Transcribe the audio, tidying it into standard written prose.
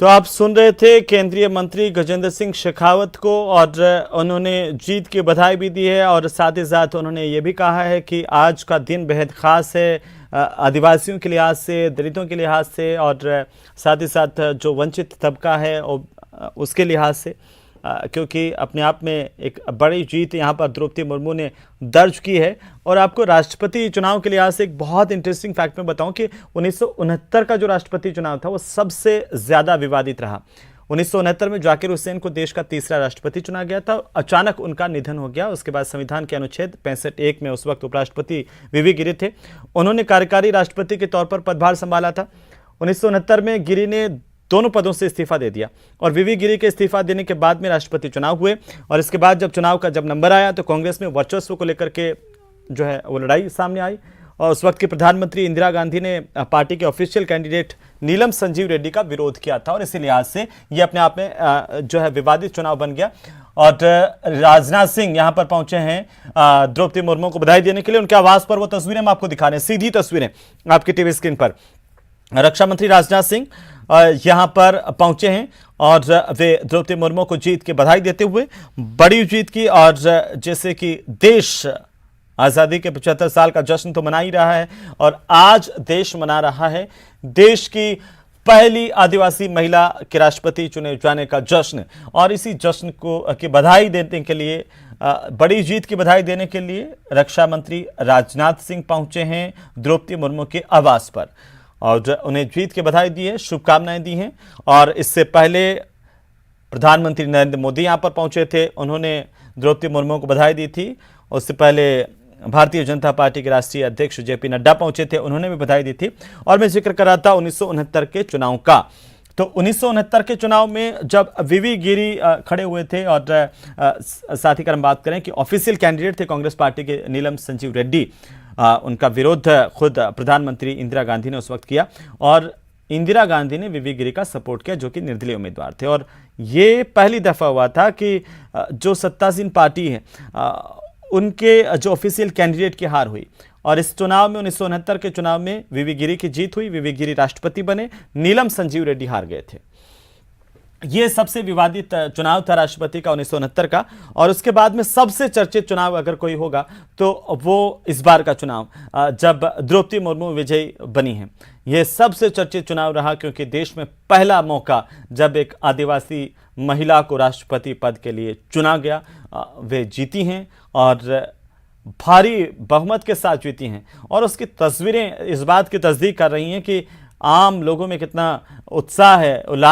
तो आप सुन रहे थे केंद्रीय मंत्री गजेंद्र सिंह शेखावत को, और उन्होंने जीत की बधाई भी दी है और साथ ही साथ उन्होंने ये भी कहा है कि आज का दिन बेहद ख़ास है आदिवासियों के लिहाज से, दलितों के लिहाज से और साथ ही साथ जो वंचित तबका है उसके लिहाज से, क्योंकि अपने आप में एक बड़ी जीत यहाँ पर द्रौपदी मुर्मू ने दर्ज की है। और आपको राष्ट्रपति चुनाव के लिहाज से एक बहुत इंटरेस्टिंग फैक्ट मैं बताऊं कि 1969 का जो राष्ट्रपति चुनाव था वो सबसे ज़्यादा विवादित रहा। 1969 में जाकिर हुसैन को देश का तीसरा राष्ट्रपति चुना गया था, अचानक उनका निधन हो गया। उसके बाद संविधान के अनुच्छेद 65(1) में उस वक्त उपराष्ट्रपति वीवी गिरी थे, उन्होंने कार्यकारी राष्ट्रपति के तौर पर पदभार संभाला था। 1969 में गिरी ने दोनों पदों से इस्तीफा दे दिया और वीवी गिरी के इस्तीफा देने के बाद में राष्ट्रपति चुनाव हुए। और इसके बाद जब चुनाव का नंबर आया तो कांग्रेस में वर्चस्व को लेकर के जो है वो लड़ाई सामने आई और उस वक्त की प्रधानमंत्री इंदिरा गांधी ने पार्टी के ऑफिशियल कैंडिडेट नीलम संजीव रेड्डी का विरोध किया था और इसी लिहाज से ये अपने आप में जो है विवादित चुनाव बन गया। और राजनाथ सिंह यहाँ पर पहुंचे हैं द्रौपदी मुर्मू को बधाई देने के लिए। उनके आवास पर वो तस्वीरें हम आपको दिखा रहे हैं, सीधी तस्वीरें आपकी टीवी स्क्रीन पर। रक्षा मंत्री राजनाथ सिंह यहां पर पहुंचे हैं और वे द्रौपदी मुर्मू को जीत की बधाई देते हुए बड़ी जीत की, और जैसे कि देश आज़ादी के 75 साल का जश्न तो मना ही रहा है और आज देश मना रहा है देश की पहली आदिवासी महिला के राष्ट्रपति चुने जाने का जश्न। और इसी जश्न को की बधाई देने के लिए, बड़ी जीत की बधाई देने के लिए रक्षा मंत्री राजनाथ सिंह पहुंचे हैं द्रौपदी मुर्मू के आवास पर और उन्हें जीत की बधाई दी है, शुभकामनाएं दी हैं। और इससे पहले प्रधानमंत्री नरेंद्र मोदी यहां पर पहुंचे थे, उन्होंने द्रौपदी मुर्मू को बधाई दी थी। उससे पहले भारतीय जनता पार्टी के राष्ट्रीय अध्यक्ष जेपी नड्डा पहुंचे थे, उन्होंने भी बधाई दी थी। और मैं जिक्र कर रहा था 1969 के चुनाव का, तो 1969 के चुनाव में जब वीवी गिरी खड़े हुए थे और साथ ही हम बात करें कि ऑफिशियल कैंडिडेट थे कांग्रेस पार्टी के नीलम संजीव रेड्डी, उनका विरोध खुद प्रधानमंत्री इंदिरा गांधी ने उस वक्त किया और इंदिरा गांधी ने वीवी गिरी का सपोर्ट किया जो कि निर्दलीय उम्मीदवार थे। और ये पहली दफा हुआ था कि जो सत्तासीन पार्टी है उनके जो ऑफिशियल कैंडिडेट की हार हुई। और इस चुनाव में 1969 के चुनाव में वीवी गिरी की जीत हुई, वीवी गिरी राष्ट्रपति बने, नीलम संजीव रेड्डी हार गए थे। ये सबसे विवादित चुनाव था राष्ट्रपति का 1969 का। और उसके बाद में सबसे चर्चित चुनाव अगर कोई होगा तो वो इस बार का चुनाव जब द्रौपदी मुर्मू विजयी बनी है। ये सबसे चर्चित चुनाव रहा क्योंकि देश में पहला मौका जब एक आदिवासी महिला को राष्ट्रपति पद के लिए चुना गया, वे जीती हैं और भारी बहुमत के साथ जीती हैं। और उसकी तस्वीरें इस बात की तस्दीक कर रही हैं कि आम लोगों में कितना उत्साह है, उल्लास